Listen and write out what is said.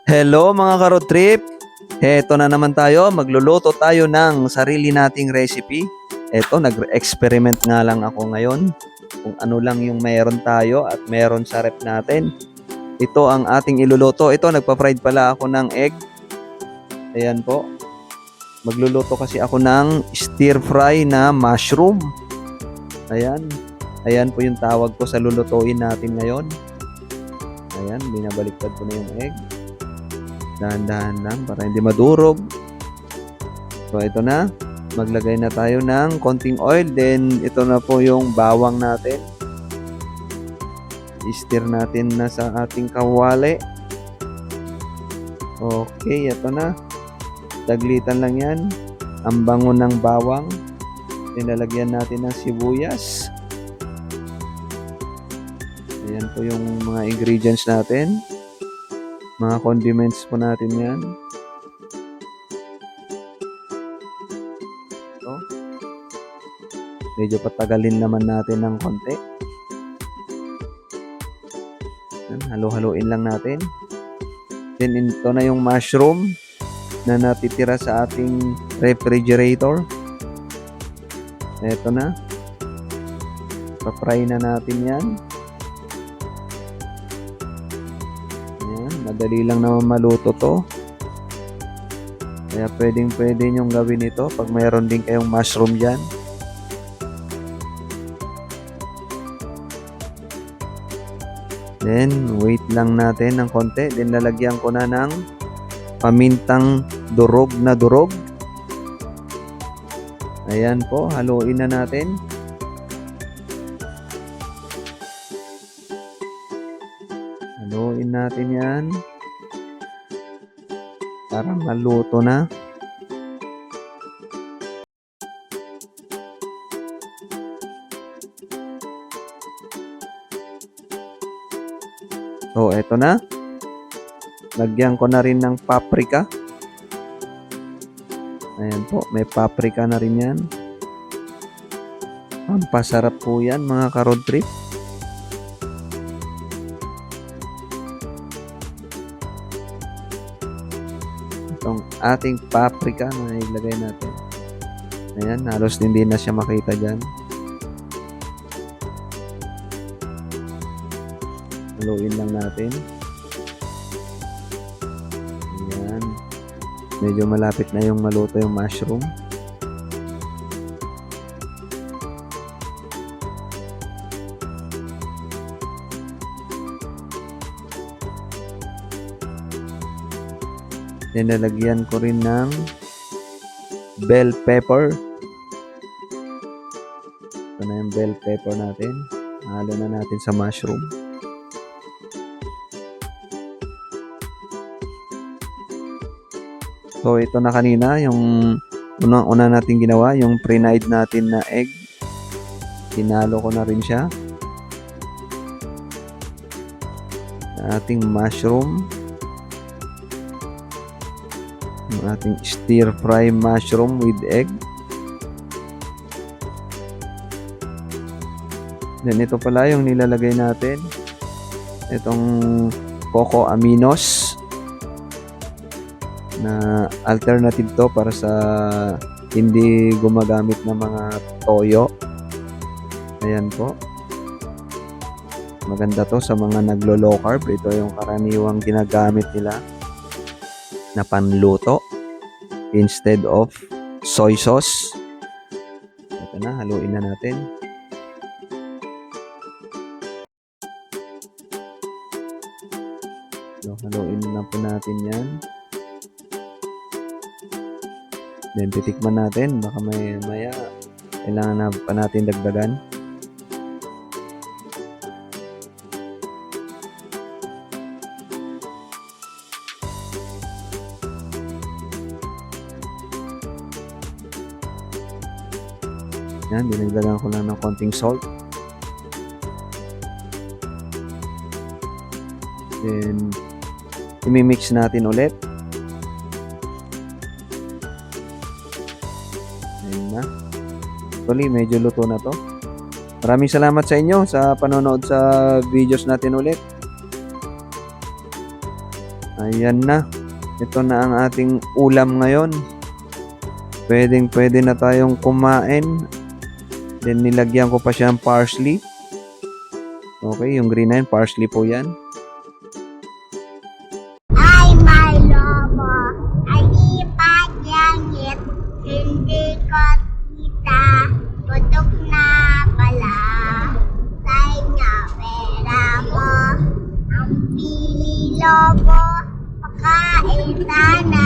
Hello mga ka-road trip! Heto na naman tayo, magluluto tayo ng sarili nating recipe. Eto, nag-experiment nga lang ako ngayon kung ano lang yung meron tayo at meron sa rep natin. Ito ang ating iluluto. Ito, nagpa-fried pala ako ng egg. Ayan po. Magluluto kasi ako ng stir fry na mushroom. Ayan. Ayan po yung tawag ko sa lulutuin natin ngayon. Ayan, binabaliktad ko na yung egg. Dahan-dahan lang para hindi madurog. So ito na, maglagay na tayo ng konting oil, then ito na po yung bawang natin. I-stir natin na sa ating kawali. Okay, ito na. Taglitan lang yan. Ang bango ng bawang. Nilalagyan natin ng sibuyas. Ayan po yung mga ingredients natin. Mga condiments po natin yan. So, medyo patagalin naman natin ng konti. Halo-haloin lang natin. Then ito na yung mushroom na natitira sa ating refrigerator. Ito na. Pa-fry na natin yan. Madali lang naman maluto to. Kaya pwede nyong gawin ito pag mayroon din kayong mushroom dyan. Then, wait lang natin ng konti. Then, lalagyan ko na ng pamintang durog na durog. Ayan po, haluin na natin. Haluin natin yan para maluto na. So, eto na. Lagyan ko na rin ng paprika. Ayan po, may paprika na rin yan. Pampasarap po yan mga ka-road trip. Itong ating paprika na ilagay natin. Ayan, halos hindi na siya makita dyan. Haluin lang natin. Ayan. Medyo malapit na yung maluto yung mushroom. Then, nalagyan ko rin ng bell pepper. Ito na yung bell pepper natin. Halo na natin sa mushroom. So, ito na kanina, yung unang-una natin ginawa, yung pre-fried natin na egg. Hinalo ko na rin siya. Ating mushroom. Yung ating stir fry mushroom with egg. Then ito pala yung nilalagay natin. Itong coco aminos na alternative to para sa hindi gumagamit ng mga toyo. Ayan po. Maganda to sa mga naglo-low carb. Ito yung karaniwang ginagamit nila na panluto instead of soy sauce. Ito na, haluin na natin. So, haluin na po natin yan. Then, titikman natin. Baka maya kailangan na pa natin dagdagan. Yan, dinagdagan ko lang ng konting salt. Then, imimix natin ulit. Ayan na. Actually, medyo luto na to. Maraming salamat sa inyo sa panonood sa videos natin ulit. Ayan na. Ito na ang ating ulam ngayon. Pwede na tayong kumain. Then nilagyan ko pa siya ng parsley. Okay, yung green na yun, parsley po yan. Ay, my lobo, ay ipagyanit, hindi ko kita, putok na pala. Say nga pera mo, ang pili lobo, pakain sana